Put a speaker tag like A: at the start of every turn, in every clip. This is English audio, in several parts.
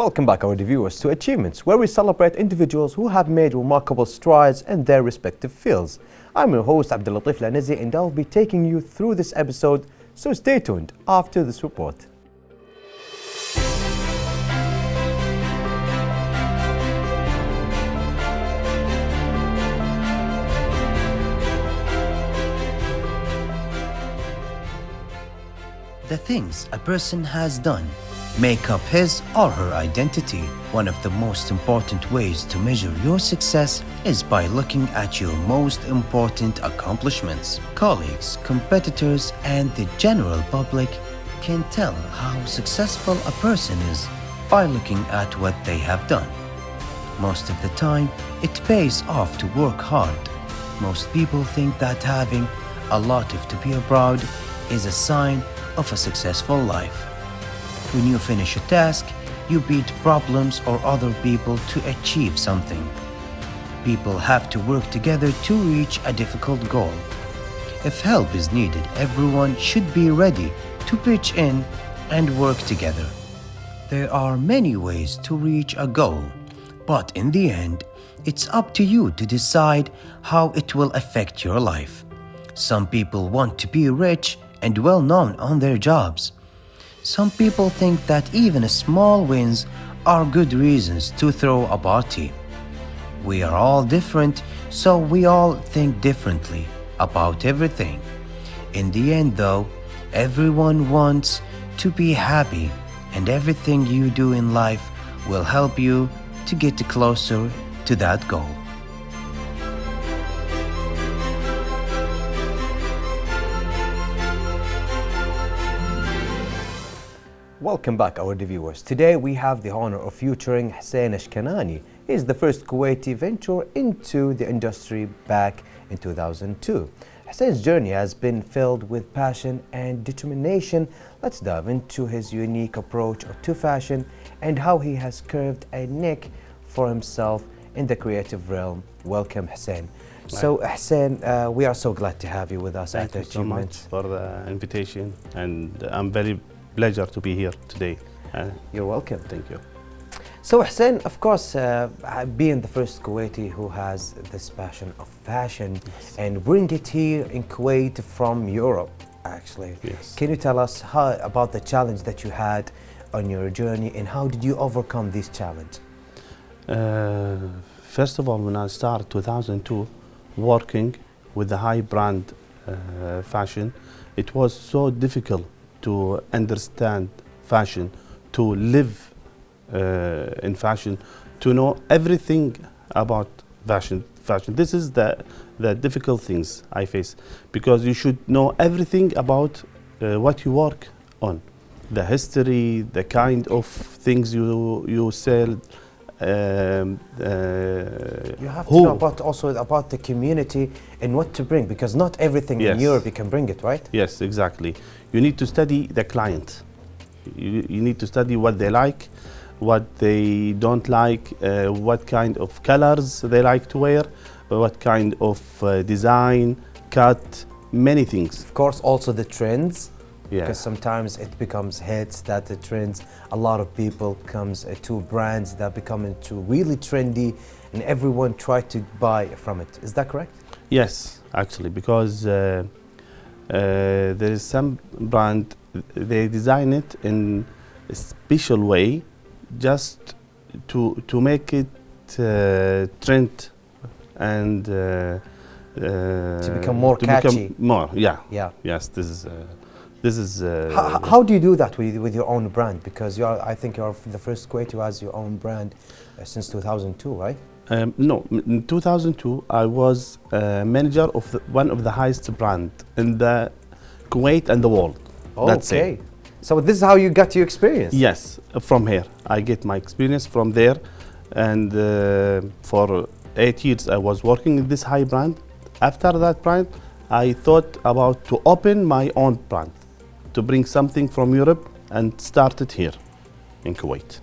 A: Welcome back, our viewers, to Achievements, where we celebrate individuals who have made remarkable strides in their respective fields. I'm your host, Abdulatif Lanazi, and I'll be taking you through this episode, so stay tuned after this report.
B: The things a person has done make up his or her identity. One of the most important ways to measure your success is by looking at your most important accomplishments. Colleagues, competitors, and the general public can tell how successful a person is by looking at what they have done. Most of the time, it pays off to work hard. Most people think that having a lot of to be proud is a sign of a successful life. When you finish a task, you beat problems or other people to achieve something. People have to work together to reach a difficult goal. If help is needed, everyone should be ready to pitch in and work together. There are many ways to reach a goal, but in the end, it's up to you to decide how it will affect your life. Some people want to be rich and well known on their jobs. Some people think that even small wins are good reasons to throw a party. We are all different, so we all think differently about everything. In the end, though, everyone wants to be happy, and everything you do in life will help you to get closer to that goal.
A: Welcome back, our viewers. Today we have the honor of featuring Hussein Ashkanani. He is the first Kuwaiti venture into the industry back in 2002. Hussein's journey has been filled with passion and determination. Let's dive into his unique approach to fashion and how he has carved a niche for himself in the creative realm. Welcome, Hussein. So, Hussein, we are so glad to have you with us at Achievements.
C: Thank you so much for the invitation, and I'm very pleasure to be here today.
A: You're welcome.
C: Thank you.
A: So, Hussein, of course, being the first Kuwaiti who has this passion of fashion and bring it here in Kuwait from Europe, actually.
C: Yes.
A: Can you tell us about the challenge that you had on your journey and how did you overcome this challenge?
C: First of all, when I started 2002 working with the high brand fashion, it was so difficult to understand fashion, to live in fashion, to know everything about fashion. This is the difficult things I face, because you should know everything about what you work on, the history, the kind of things you sell.
A: You have to know about the community and what to bring, because not everything in Europe you can bring it, right?
C: Yes, exactly. You need to study the client. You need to study what they like, what they don't like, what kind of colors they like to wear, what kind of design, cut, many things.
A: Of course, also the trends.
C: Yeah.
A: Because sometimes it becomes hits that the trends, a lot of people comes to brands that become into really trendy and everyone try to buy from it. Is that correct?
C: Yes, actually, because there is some brand, they design it in a special way just to make it trend and
A: to become more catchy.
C: Become more, yeah.
A: Yeah.
C: Yes, this is.
A: How do you do that with your own brand? Because I think you're the first Kuwaiti who has your own brand since 2002, right?
C: No, in 2002 I was manager of one of the highest brand in the Kuwait and the world. That's
A: okay.
C: it.
A: So this is how you got your experience?
C: Yes, from here. I get my experience from there, and for 8 years I was working in this high brand. After that brand, I thought about to open my own brand, to bring something from Europe and start it here in Kuwait.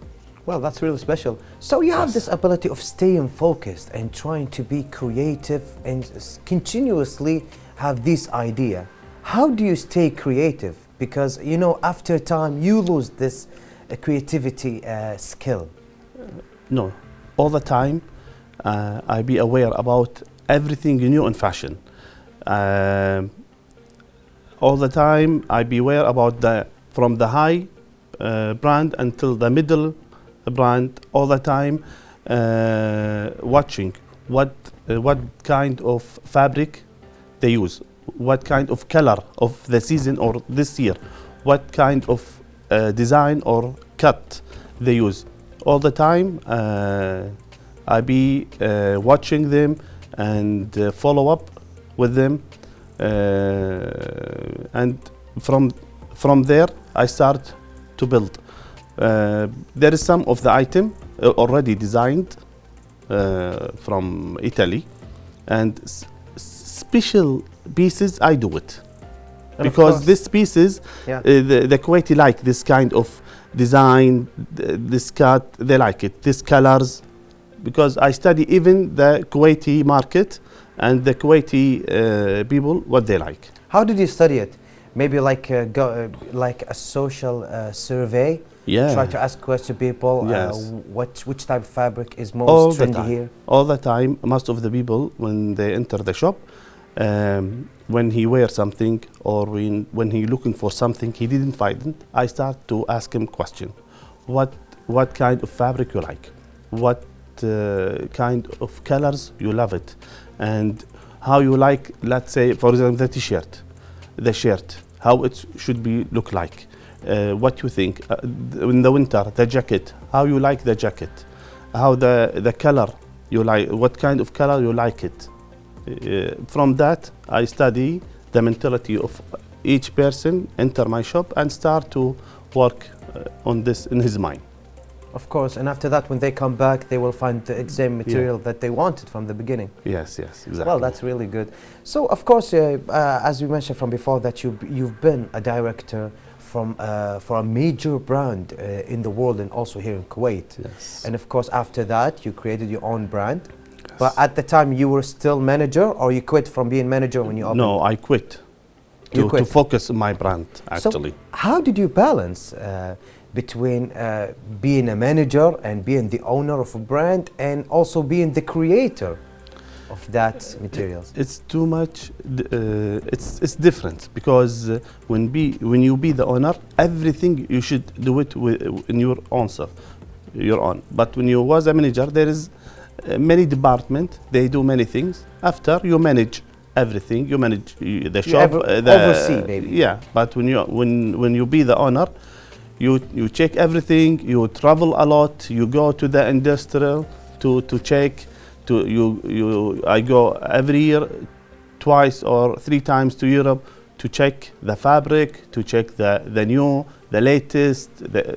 A: Well, that's really special. So you have this ability of staying focused and trying to be creative and continuously have this idea. How do you stay creative? Because, you know, after time you lose this a creativity skill?
C: No, all the time I be aware about everything new in fashion. All the time I be aware about from the high brand until the middle brand. All the time watching what kind of fabric they use, what kind of color of the season or this year, what kind of design or cut they use. All the time I be watching them and follow up with them, and from there I start to build. There is some of the item already designed from Italy, and special pieces I do it.
A: And of
C: Because
A: course-
C: these pieces,
A: Yeah.
C: the Kuwaiti like this kind of design, this cut, they like it, these colors. Because I study even the Kuwaiti market and the Kuwaiti people, what they like.
A: How did you study it? Maybe like like a social survey.
C: Yeah.
A: Try to ask questions to people.
C: Yes.
A: Which type of fabric is
C: All
A: most
C: the
A: trendy
C: time.
A: here?
C: All the time, most of the people, when they enter the shop, when he wears something or when he looking for something he didn't find it, I start to ask him question. What kind of fabric you like? What kind of colors you love it? And how you like, let's say, for example, the t-shirt, the shirt, how it should be look like. What you think in the winter, the jacket, how you like the jacket, how the color you like, what kind of color you like it. From that I study the mentality of each person, enter my shop and start to work on this in his mind.
A: Of course, and after that, when they come back, they will find the exact material that they wanted from the beginning.
C: Yes, exactly.
A: Well, that's really good. So, of course, as you mentioned from before, that you've been a director for a major brand in the world and also here in Kuwait.
C: Yes.
A: And of course, after that, you created your own brand. But at the time, you were still manager, or you quit from being manager when you opened?
C: No, I quit.
A: You
C: To
A: quit.
C: focus on my brand, actually.
A: So how did you balance between being a manager and being the owner of a brand and also being the creator of that materials?
C: It's too much. It's different because when you be the owner, everything you should do it in your own self, your own. But when you was a manager, there is many departments. They do many things. After you manage everything, you manage the shop,
A: oversee, maybe.
C: Yeah, but when you be the owner, you check everything. You travel a lot. You go to the industrial to check. I go every year, twice or 3 times to Europe to check the fabric, to check the latest,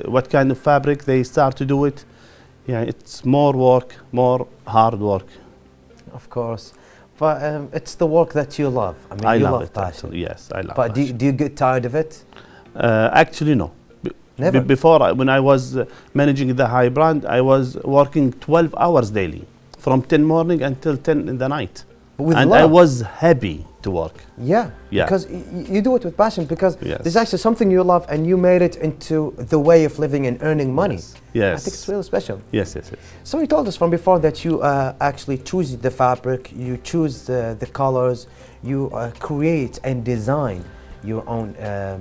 C: what kind of fabric they start to do it. Yeah, it's more work, more hard work.
A: Of course. But it's the work that you love. I mean,
C: I
A: you
C: love
A: love
C: it.
A: passion.
C: Actually. Yes, I love
A: But
C: passion.
A: do you get tired of it?
C: Actually, no.
A: Never?
C: Before, when I was managing the high brand, I was working 12 hours daily, from 10 morning until 10 in the night.
A: But with
C: and I
A: love.
C: was happy to work.
A: Yeah,
C: Yeah.
A: because you do it with passion, because
C: Yes.
A: there's actually something you love and you made it into the way of living and earning money.
C: Yes.
A: I think it's really special.
C: Yes.
A: So you told us from before that you actually choose the fabric, you choose the colors, you create and design your own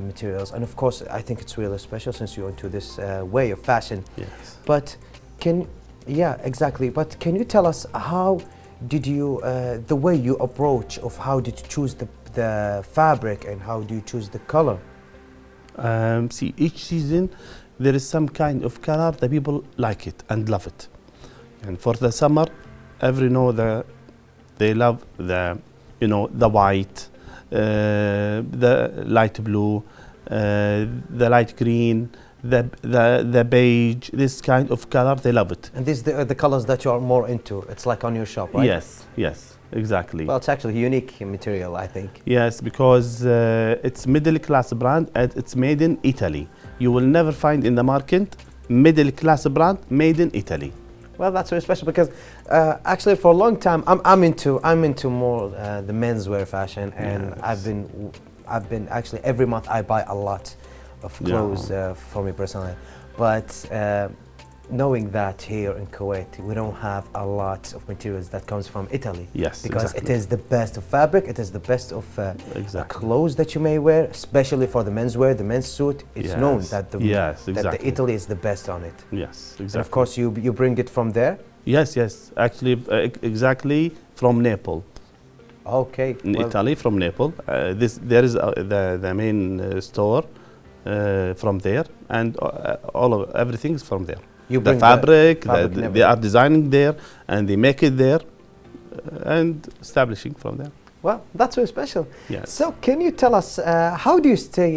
A: materials. And of course, I think it's really special since you're into this way of fashion.
C: Yes.
A: But exactly. But can you tell us how did you, the way you approach of how did you choose the fabric and how do you choose the color?
C: See, each season there is some kind of color that people like it and love it. And for the summer, they love the white, the light blue, the light green, the beige, this kind of color, they love it.
A: And these are the colors that you are more into. It's like on your shop, right?
C: Yes, exactly.
A: Well, it's actually unique material, I think.
C: Yes, because it's middle class brand and it's made in Italy. You will never find in the market middle class brand made in Italy.
A: Well, that's very special because actually for a long time I'm into more the menswear fashion, and
C: Yes.
A: I've been actually every month I buy a lot of clothes for me personally. But knowing that here in Kuwait, we don't have a lot of materials that comes from Italy.
C: Yes,
A: because
C: exactly.
A: it is the best of fabric, it is the best of
C: Exactly.
A: clothes that you may wear, especially for the menswear, the men's suit. It's known
C: Yes.
A: that the
C: Yes,
A: that the
C: exactly.
A: Italy is the best on it.
C: Yes,
A: And
C: exactly.
A: of course, you bring it from there.
C: Yes, yes. Actually, exactly from Naples,
A: Okay.
C: in
A: well,
C: Italy, from Naples. There is the main store from there, and all of everything is from there.
A: You
C: The
A: bring
C: fabric,
A: fabric and
C: they
A: everything.
C: are designing there, and they make it there, and establishing from there.
A: Well, that's very special.
C: Yes.
A: So, can you tell us how do you stay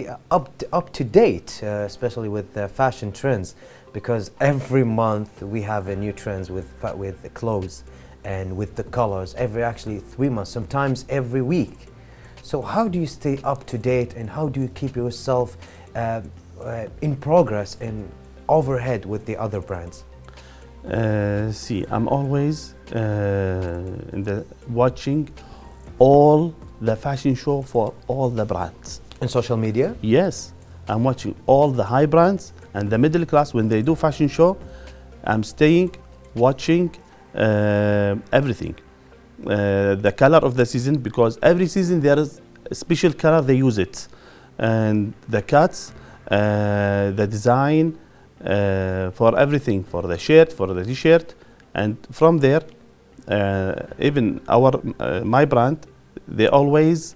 A: up to date, especially with fashion trends? Because every month we have a new trends with the clothes and with the colors. Actually 3 months, sometimes every week. So, how do you stay up to date, and how do you keep yourself in progress and overhead with the other brands?
C: See, I'm always watching all the fashion show for all the brands.
A: In social media?
C: Yes, I'm watching all the high brands and the middle class when they do fashion show. I'm staying, watching everything. The color of the season, because every season there is a special color they use it, and the cuts, the design, for everything, for the shirt, for the t-shirt, and from there, even my brand, they always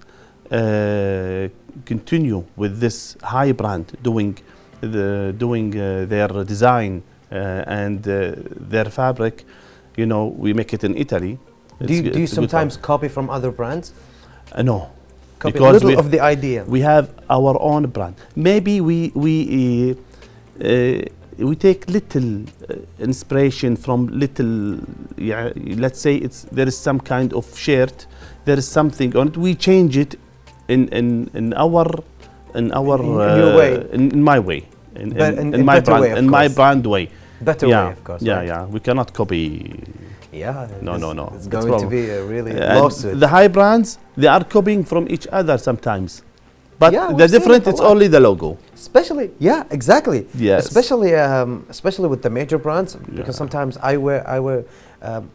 C: continue with this high brand doing their design and their fabric. You know, we make it in Italy.
A: Do you
C: It's a good
A: sometimes
C: one.
A: copy from other brands?
C: No,
A: Copy a
C: because
A: little
C: we-
A: of the idea.
C: we have our own brand. Maybe we take little inspiration from little. Yeah, let's say there is some kind of shirt, there is something on it. We change it in our
A: In your way.
C: in my way,
A: In
C: my
A: better
C: brand,
A: way, of
C: in my
A: course.
C: brand way.
A: Better
C: yeah,
A: way, of course.
C: yeah,
A: right?
C: yeah. We cannot copy.
A: Yeah.
C: No,
A: it's-
C: no, no.
A: It's
C: That's
A: going to
C: problem.
A: be a really
C: And
A: lawsuit.
C: the high brands, they are copying from each other sometimes, but
A: Yeah, we've
C: the
A: seen it
C: different
A: a
C: it's
A: lot.
C: only the logo.
A: Especially, yeah, exactly.
C: Yes.
A: Especially with the major brands, because
C: Yeah.
A: sometimes I wear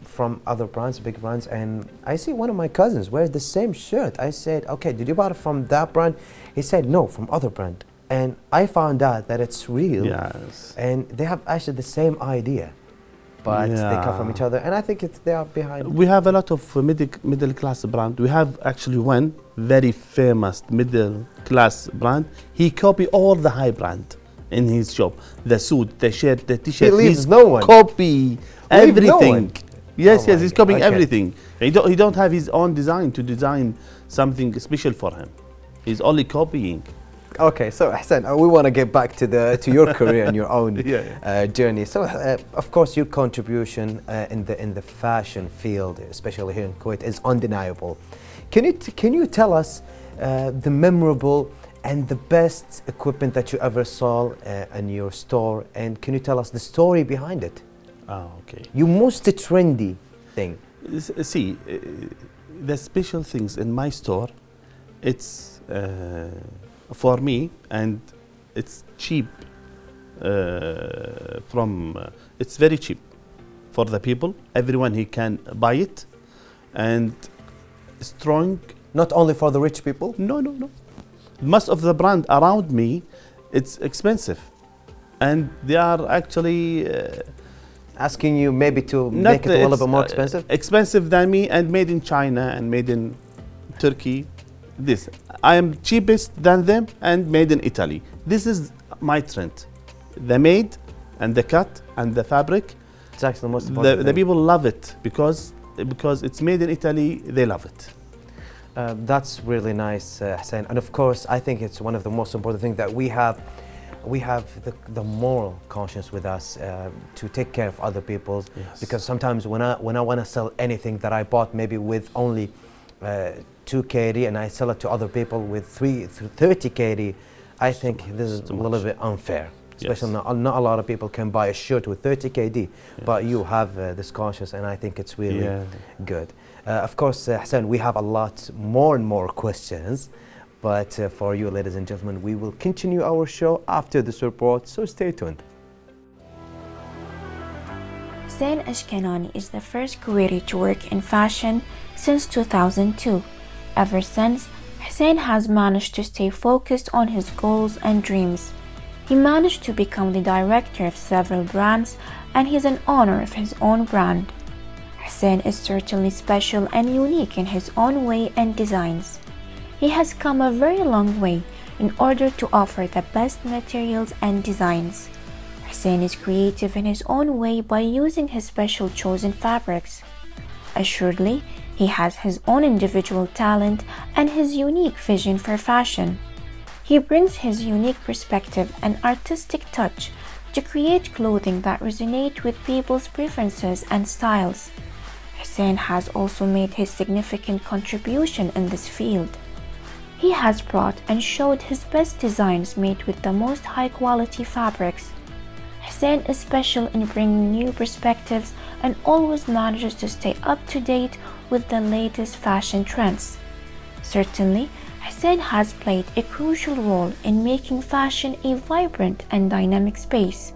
A: from other brands, big brands, and I see one of my cousins wears the same shirt. I said, okay, did you buy it from that brand? He said, no, from other brand. And I found out that it's real,
C: Yes.
A: and they have actually the same idea, but they come from
C: Yeah.
A: each other, and I think they are behind.
C: We have a lot of middle class brand. We have actually one very famous middle class brand. He copy all the high brand in his shop. The suit, the shirt, the t-shirt.
A: He leaves
C: He's
A: no one.
C: Copy
A: Leave no
C: everything.
A: one.
C: Yes,
A: Oh
C: yes,
A: my
C: he's
A: God,
C: copying
A: okay.
C: everything. He don't have his own design to design something special for him. He's only copying.
A: Okay, so Hassan, we want to get back to your career and your own
C: Yeah,
A: journey. So, of course, your contribution in the fashion field, especially here in Kuwait, is undeniable. Can you tell us the memorable and the best equipment that you ever saw in your store, and can you tell us the story behind it?
C: Oh, okay.
A: Your most trendy thing.
C: See, the special things in my store, it's for me, and it's cheap. It's very cheap for the people. Everyone he can buy it, and strong.
A: Not only for the rich people.
C: No, no, no. Most of the brand around me, it's expensive, and they are actually.
A: Asking you maybe to
C: Not
A: make it a little
C: it's,
A: bit more expensive.
C: Expensive than me, and made in China and made in Turkey. This I am cheapest than them and made in Italy. This is my trend. The made and the cut and the fabric.
A: It's actually the most important
C: The
A: thing.
C: people love it because it's made in Italy. They love it.
A: That's really nice, Hussein. And of course, I think it's one of the most important things that we have the moral conscience with us to take care of other people.
C: Yes.
A: Because sometimes when I want to sell anything that I bought maybe with only 2 KD and I sell it to other people with 30 KD, I think this is a
C: too
A: little
C: much.
A: bit unfair. Especially
C: Yes.
A: not a lot of people can buy a shirt with 30 KD, but you have this conscience, and I think it's really good. Of course, Hassan, we have a lot more and more questions, but for you, ladies and gentlemen, we will continue our show after this report, so stay tuned.
D: Hussein Ashkenani is the first Kuwaiti to work in fashion since 2002. Ever since, Hussein has managed to stay focused on his goals and dreams. He managed to become the director of several brands, and he's an owner of his own brand. Hussein is certainly special and unique in his own way and designs. He has come a very long way in order to offer the best materials and designs. Hussein is creative in his own way by using his special chosen fabrics. Assuredly, he has his own individual talent and his unique vision for fashion. He brings his unique perspective and artistic touch to create clothing that resonate with people's preferences and styles. Hussein has also made his significant contribution in this field. He has brought and showed his best designs made with the most high-quality fabrics. Hussein is special in bringing new perspectives and always manages to stay up to date with the latest fashion trends. Certainly, Hussein has played a crucial role in making fashion a vibrant and dynamic space.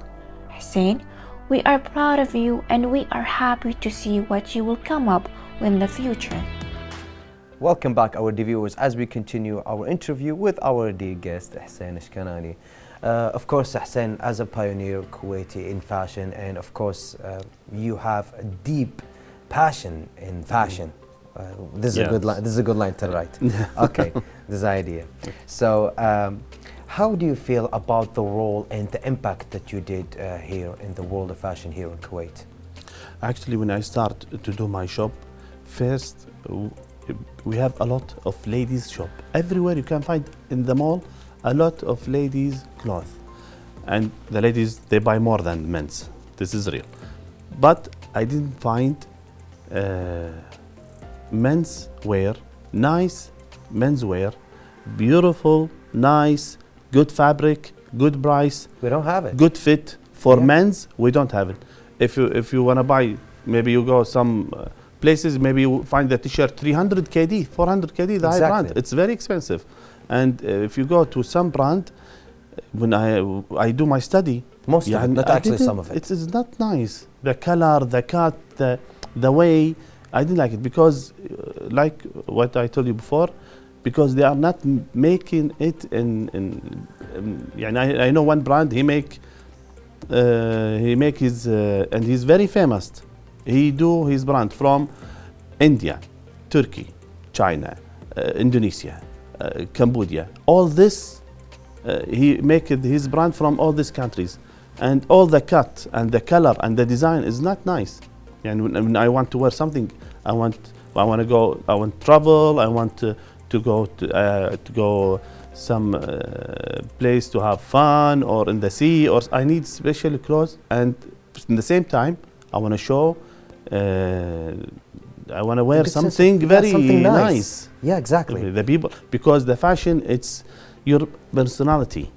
D: Hussein, we are proud of you and we are happy to see what you will come up with in the future.
A: Welcome back, our viewers, as we continue our interview with our dear guest, Hussein Ashkenani. Of course, Hussein, as a pioneer Kuwaiti in fashion, and of course, you have a deep passion in fashion. This is a good line. This is a good line to write. Okay, this is the idea. So, how do you feel about the role and the impact that you did here in the world of fashion here in Kuwait?
C: Actually, when I start to do my shop, first we have a lot of ladies shop. Everywhere you can find in the mall a lot of ladies clothes, and the ladies, they buy more than men's. This is real. But I didn't find men's wear, nice men's wear, beautiful, nice, good fabric, good price.
A: We don't have it.
C: Good fit for men's. We don't have it. If you wanna buy, maybe you go some places, maybe you find the t-shirt 300 KD, 400 KD, the high brand. It's very expensive. And if you go to some brand, when I do my study,
A: most of it, not actually some of it.
C: It is not nice. The color, the cut, the way, I didn't like it because, like what I told you before, because they are not making it I know one brand, he make his, and he's very famous. He do his brand from India, Turkey, China, Indonesia, Cambodia. All this, he make his brand from all these countries. And all the cut and the color and the design is not nice. And when I want to wear something, I want to travel, I want to go some place to have fun, or in the sea, or I need special clothes. And in the same time, I want to show, I want to wear something very nice.
A: Yeah, exactly.
C: The people, because the fashion, it's your personality.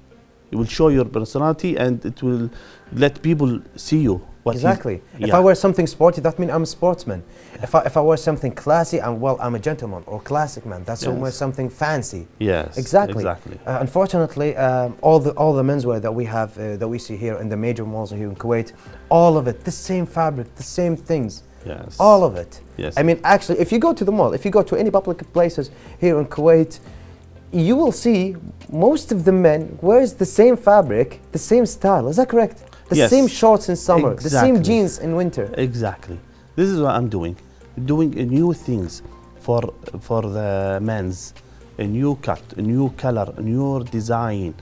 C: It will show your personality, and it will let people see you.
A: Exactly. If I wear something sporty, that means I'm a sportsman. If I wear something classy, I'm a gentleman or classic man. That's when I wear something fancy.
C: Yes.
A: Exactly. Unfortunately, all the menswear that we have, that we see here in the major malls here in Kuwait, all of it, the same fabric, the same things.
C: Yes.
A: All of it.
C: Yes.
A: I mean, actually, if you go to the mall, if you go to any public places here in Kuwait, you will see most of the men wears the same fabric, the same style. Is that correct? The same shorts in summer, the same jeans in winter.
C: Exactly. This is what I'm doing new things for the men's, a new cut, a new color, a new design.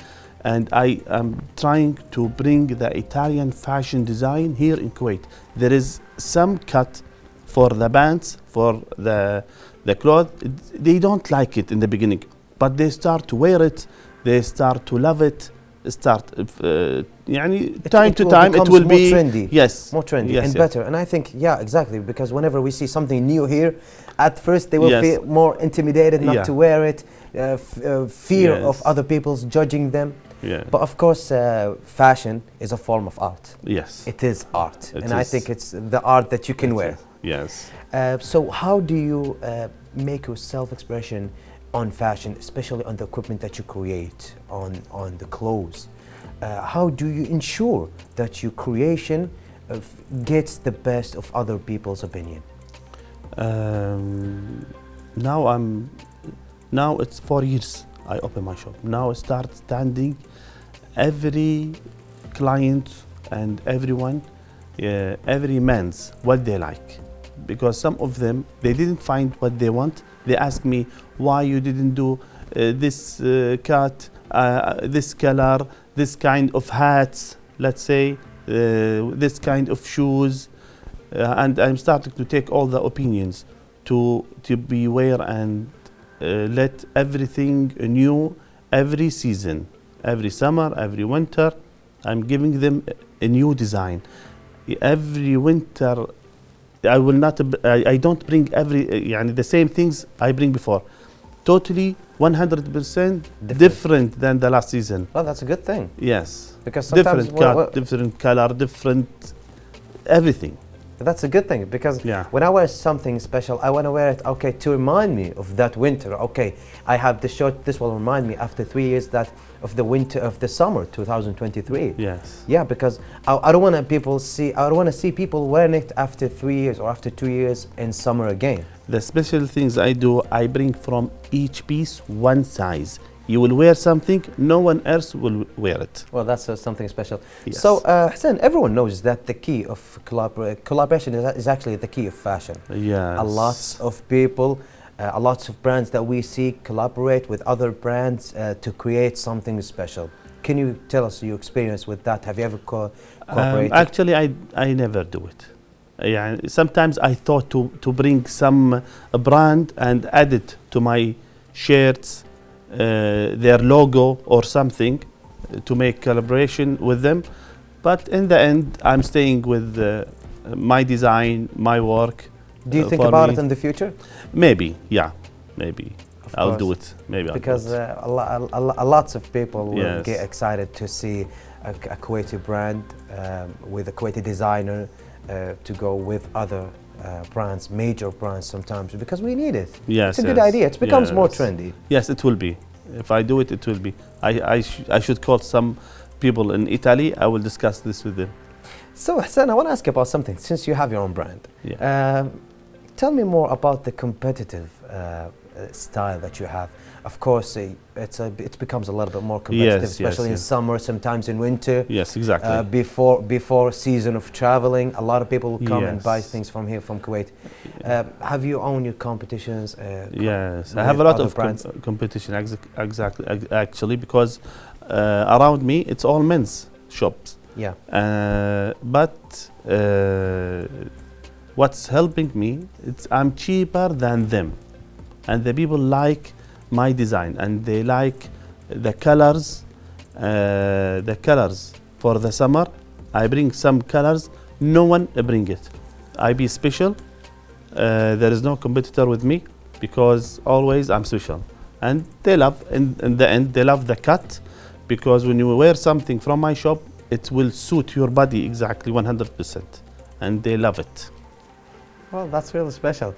C: And I am trying to bring the Italian fashion design here in Kuwait. There is some cut for the pants, for the clothes. They don't like it in the beginning, but they start to wear it, they start to love it. Time to time it will be
A: more trendy.
C: Yes,
A: more trendy and better. And I think, exactly, because whenever we see something new here, at first they will feel more intimidated not to wear it, fear of other people's judging them. But of course, fashion is a form of art.
C: Yes,
A: it is art, and I think it's the art that you can wear.
C: Yes.
A: So how do you make your self-expression on fashion, especially on the equipment that you create, on the clothes? How do you ensure that your creation gets the best of other people's opinion?
C: Now now it's 4 years I open my shop. Now I start standing every client and everyone, every man's what they like, because some of them they didn't find what they want. They ask me why you didn't do this cut, this color, this kind of hats, let's say, this kind of shoes, and I'm starting to take all the opinions to be aware and let everything new every season, every summer, every winter. I'm giving them a new design. Every winter, I will not. I don't bring the same things I bring before. Totally 100% different than the last season.
A: Well, that's a good thing.
C: Yes.
A: Because sometimes
C: different cut, different color, different everything.
A: That's a good thing, because when I wear something special, I want to wear it, okay, to remind me of that winter. Okay, I have this shirt, this will remind me after 3 years that of the winter, of the summer 2023.
C: Yes.
A: Yeah, because I don't want to see people wearing it after 3 years or after 2 years in summer again.
C: The special things I do, I bring from each piece one size. You will wear something, no one else will wear it.
A: Well, that's something special.
C: Yes.
A: So, Hussein, everyone knows that the key of collaboration is actually the key of fashion.
C: Yes.
A: A lot of people, a lot of brands that we see collaborate with other brands to create something special. Can you tell us your experience with that? Have you ever cooperated?
C: Actually, I never do it. Sometimes I thought to bring some brand and add it to my shirts, their logo or something, to make collaboration with them, but in the end I'm staying with my design, my work.
A: Do you think about it in the future?
C: Maybe, yeah, maybe I'll do
A: course.
C: it. Maybe
A: because lots of people will get excited to see a Kuwaiti brand with a Kuwaiti designer to go with other brands, major brands sometimes, because we need it.
C: Yes,
A: it's a good idea. It becomes more trendy.
C: Yes, it will be. If I do it, it will be. I should call some people in Italy. I will discuss this with them.
A: So, Hassan, I want to ask you about something. Since you have your own brand, tell me more about the competitive style that you have. Of course, it becomes a little bit more competitive, especially in summer, sometimes in winter.
C: Yes, exactly.
A: Before season of traveling, a lot of people will come and buy things from here, from Kuwait. Have you owned your competitions?
C: Yes, I have a lot of competition, exactly, actually, because around me, it's all men's shops.
A: Yeah.
C: But what's helping me, I'm cheaper than them. And the people like my design, and they like the colors for the summer. I bring some colors, no one bring it. I be special. There is no competitor with me, because always I'm special. And they love, in the end, they love the cut, because when you wear something from my shop, it will suit your body exactly 100%, and they love it.
A: Well, that's really special.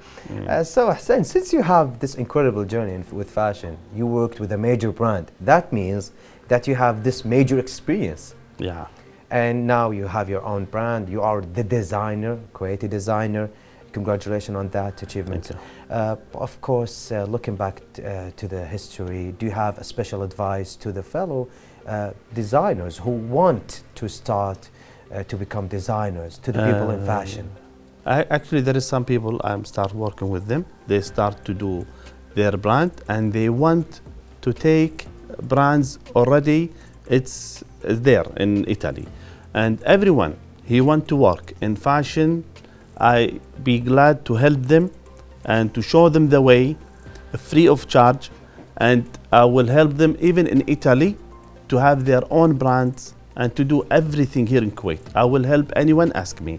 A: So, Hassan, since you have this incredible journey with fashion, you worked with a major brand. That means that you have this major experience.
C: Yeah.
A: And now you have your own brand. You are the designer, Kuwaiti designer. Congratulations on that achievement. Of course, looking back to the history, do you have a special advice to the fellow designers who want to start to become designers, to the people in fashion?
C: Actually, there is some people I'm start working with them. They start to do their brand, and they want to take brands already. It's there in Italy, and everyone he want to work in fashion. I be glad to help them and to show them the way, free of charge, and I will help them even in Italy to have their own brands and to do everything here in Kuwait. I will help anyone ask me.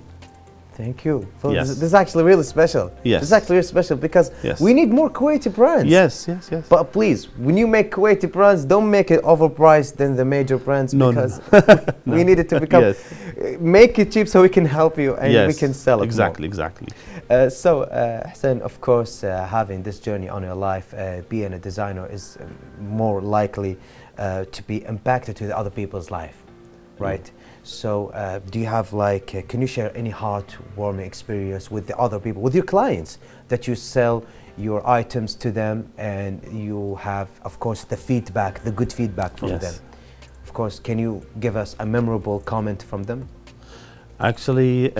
A: Thank you. So this is actually really special.
C: Yes.
A: This is actually really special because we need more Kuwaiti brands.
C: Yes.
A: But please, when you make Kuwaiti brands, don't make it overpriced than the major brands, because we need it to become, make it cheap so we can help you and we can sell it
C: exactly.
A: So, Hassan, of course, having this journey on your life, being a designer is more likely to be impacted to the other people's life. right? So do you have like, can you share any heartwarming experience with the other people, with your clients, that you sell your items to them and you have, of course, the feedback, the good feedback from
C: Yes.
A: them? Of course, can you give us a memorable comment from them?
C: Actually,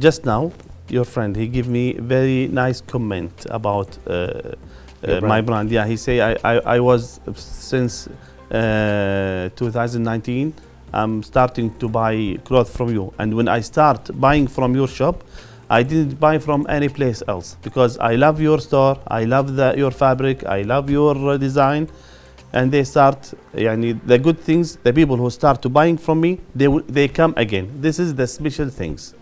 C: just now, your friend, he gave me very nice comment about
A: Your
C: my
A: brand.
C: brand. Yeah, he say I was since 2019. I'm starting to buy clothes from you, and when I start buying from your shop, I didn't buy from any place else because I love your store. I love your fabric. I love your design. And they start, yani, the good things, the people who start to buying from me, they come again. This is the special things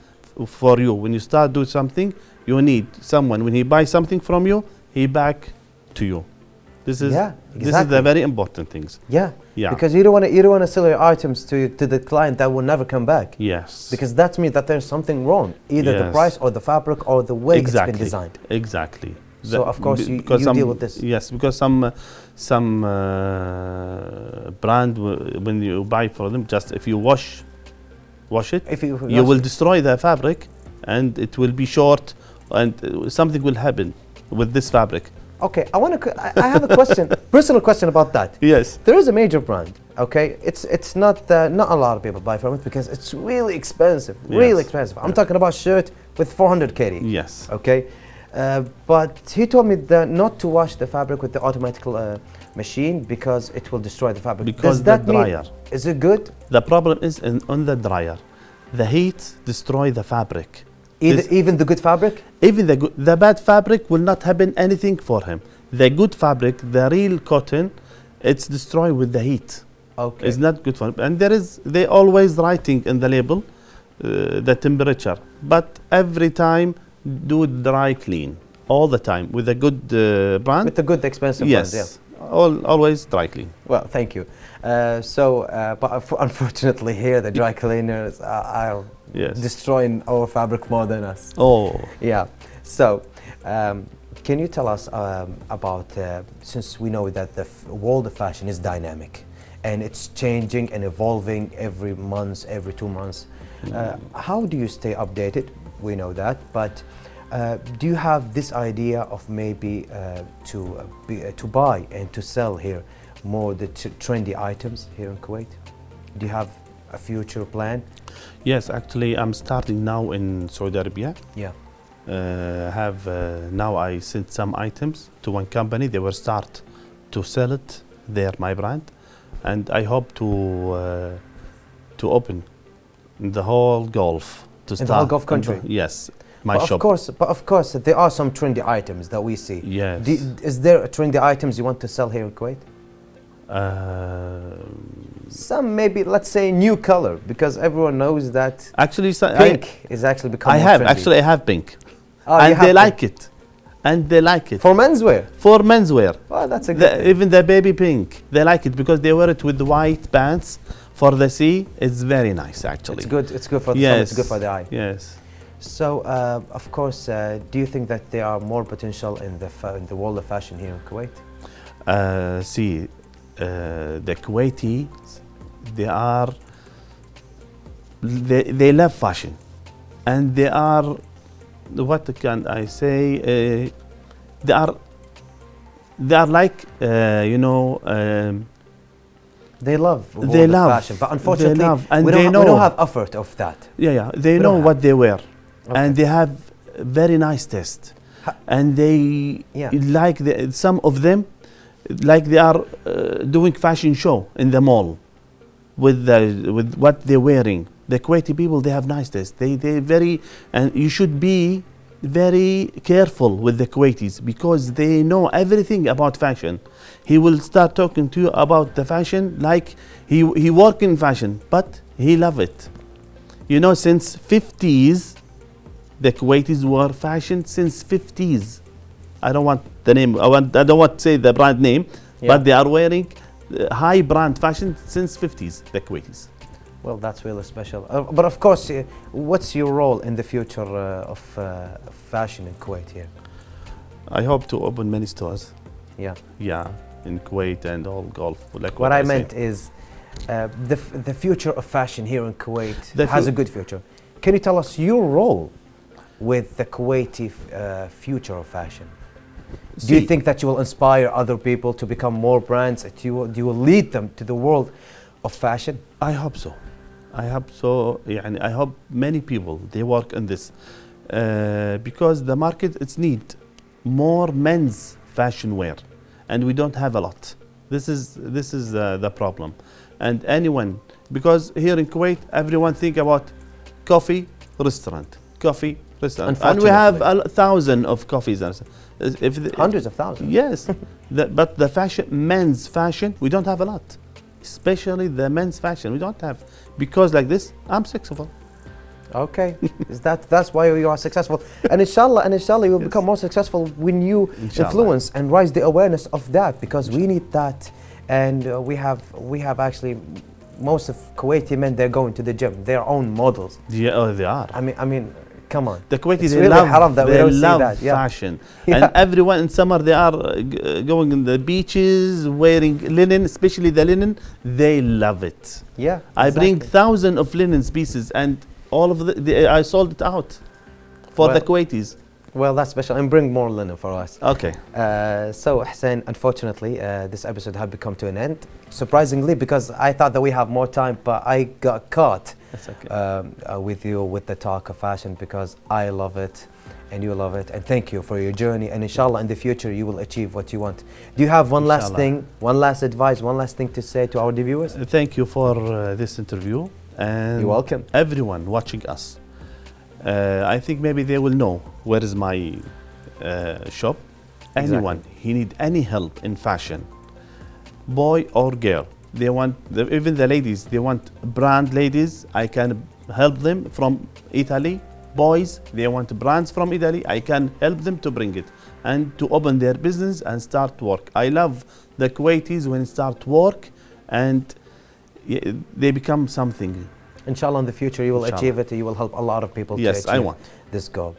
C: for you. When you start do something, you need someone, when he buys something from you, he back to you. This is
A: Yeah,
C: this is
A: exactly.
C: the very important things.
A: Yeah,
C: Yeah.
A: because you don't want to sell your items to the client that will never come back.
C: Yes.
A: Because that means that there's something wrong, either the
C: Yes.
A: price or the fabric or the way
C: exactly.
A: it's been designed.
C: Exactly.
A: So, of course, you
C: because
A: deal with this.
C: Yes, because some brand when you buy from them, just if you wash it,
A: If you
C: will destroy the fabric, and it will be short, and something will happen with this fabric.
A: Okay, I have a question, personal question about that.
C: Yes.
A: There is a major brand. Okay, it's not a lot of people buy from it because it's really expensive, really
C: Yes.
A: expensive. I'm
C: Yeah.
A: talking about shirt with 400 KD.
C: Yes.
A: Okay, but he told me that not to wash the fabric with the automatic machine because it will destroy the fabric.
C: Because
A: Does that
C: the
A: mean,
C: dryer.
A: is it good?
C: The problem is on the dryer. The heat destroy the fabric. This-
A: Even the good fabric?
C: Even the bad fabric will not happen anything for him. The good fabric, the real cotton, it's destroyed with the heat.
A: Okay.
C: It's not good for him. And they always writing in the label the temperature. But every time do dry clean all the time with a good brand.
A: With the good expensive
C: yes,
A: ones, yeah.
C: always dry clean.
A: Well, thank you. But unfortunately here the dry cleaners are
C: Yes.
A: destroying our fabric more than us.
C: Oh,
A: Yeah. So, can you tell us about, since we know that the world of fashion is dynamic and it's changing and evolving every month, every 2 months, how do you stay updated? We know that, but do you have this idea of maybe to buy and to sell here more the trendy items here in Kuwait? Do you have a future plan?
C: yes, actually I'm starting now in Saudi Arabia.
A: Yeah.
C: Now I sent some items to one company. They will start to sell it there, my brand, and I hope to open in the whole Gulf to
A: In the whole Gulf country?
C: Yes, my
A: But
C: shop.
A: of course, there are some trendy items that we see.
C: Yes.
A: Is there trendy items you want to sell here in Kuwait? Some maybe, let's say, new color, because everyone knows that
C: Actually,
A: pink is actually becoming more trendy.
C: I have pink,
A: Oh, you
C: and
A: have
C: they
A: pink.
C: like it, and they like it
A: For menswear?
C: for menswear.
A: Well, that's a good thing.
C: Even the baby pink, they like it because they wear it with white pants for the sea. It's very nice, actually.
A: It's good. It's good for the sun. It's good for the eye.
C: Yes.
A: So, of course, do you think that there are more potential in the world of fashion here in Kuwait?
C: The Kuwaitis, they love fashion, and they are, what can I say? They are like
A: They love world
C: They
A: of
C: love.
A: fashion, but unfortunately,
C: They love, and
A: we
C: they
A: don't
C: know.
A: have effort of that.
C: yeah. They
A: We
C: know
A: don't
C: what they wear,
A: Okay.
C: and they have very nice taste, and they
A: Yeah.
C: like some of them, like they are doing fashion show in the mall with what they're wearing. The Kuwaiti people, they have nice taste. They very, and you should be very careful with the Kuwaitis because they know everything about fashion. He will start talking to you about the fashion like he work in fashion, but he love it. You know, since 50s, the Kuwaitis were fashion since 50s. I don't want the name. I don't want to say the brand name,
A: Yeah.
C: but they are wearing high brand fashion since 50s. The Kuwaitis.
A: Well, that's really special. But of course, what's your role in the future of fashion in Kuwait here?
C: I hope to open many stores.
A: Yeah.
C: Yeah, in Kuwait and all Gulf. Like
A: What I
C: said.
A: meant is, the future of fashion here in Kuwait
C: The
A: has
C: fu-
A: a good future. Can you tell us your role with the Kuwaiti future of fashion? Do you
C: See,
A: think that you will inspire other people to become more brands? That you will lead them to the world of fashion?
C: I hope so. I hope so. يعني I hope many people they work on this because the market it's need more men's fashion wear, and we don't have a lot. This is the problem, and anyone because here in Kuwait everyone think about coffee restaurant, and we have a thousand of coffees. If
A: Hundreds of thousands.
C: Yes, but the fashion, men's fashion, we don't have a lot. Especially the men's fashion, we don't have. Because like this, I'm successful.
A: Okay, that's why you are successful, and inshallah, you will become more successful when you
C: Inshallah.
A: influence and raise the awareness of that, because we need that, and we have actually most of Kuwaiti men, they're going to the gym, their own models.
C: Yeah, oh, they are.
A: I mean, come on.
C: The Kuwaitis,
A: It's
C: they
A: really
C: love,
A: haram that we
C: they
A: don't see
C: love
A: that, yeah.
C: fashion.
A: Yeah.
C: And everyone in summer, they are going in the beaches, wearing linen, especially the linen. They love it.
A: Yeah,
C: I bring
A: exactly.
C: thousands of linen pieces, and all of I sold it out for the
A: Well-
C: Kuwaitis.
A: Well, that's special, and bring more linen for us.
C: Okay.
A: So, Hussein, unfortunately, this episode had become to an end. Surprisingly, because I thought that we have more time, but I got caught
C: That's okay.
A: with you with the talk of fashion, because I love it and you love it. And thank you for your journey. And inshallah, in the future, you will achieve what you want. Do you have one last
C: Inshallah.
A: thing, one last advice, one last thing to say to our viewers?
C: Thank you for this interview. And
A: You're welcome.
C: everyone watching us. I think maybe they will know where is my shop. Anyone, he need any help in fashion, boy or girl. They want, even the ladies, they want brand ladies. I can help them from Italy. Boys, they want brands from Italy. I can help them to bring it and to open their business and start work. I love the Kuwaitis when start work and they become something.
A: Inshallah, in the future, you will
C: Inshallah.
A: achieve it. You will help a lot of people
C: Yes,
A: to
C: I
A: achieve
C: want.
A: this goal.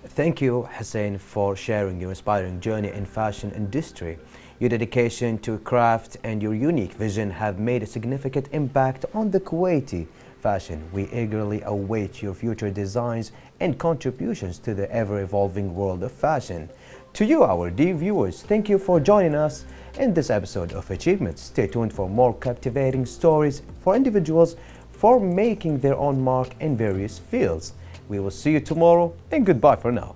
A: Thank you, Hussein, for sharing your inspiring journey in fashion industry. Your dedication to craft and your unique vision have made a significant impact on the Kuwaiti fashion. We eagerly await your future designs and contributions to the ever-evolving world of fashion. To you, our dear viewers, thank you for joining us in this episode of Achievements. Stay tuned for more captivating stories for individuals for making their own mark in various fields. We will see you tomorrow, and goodbye for now.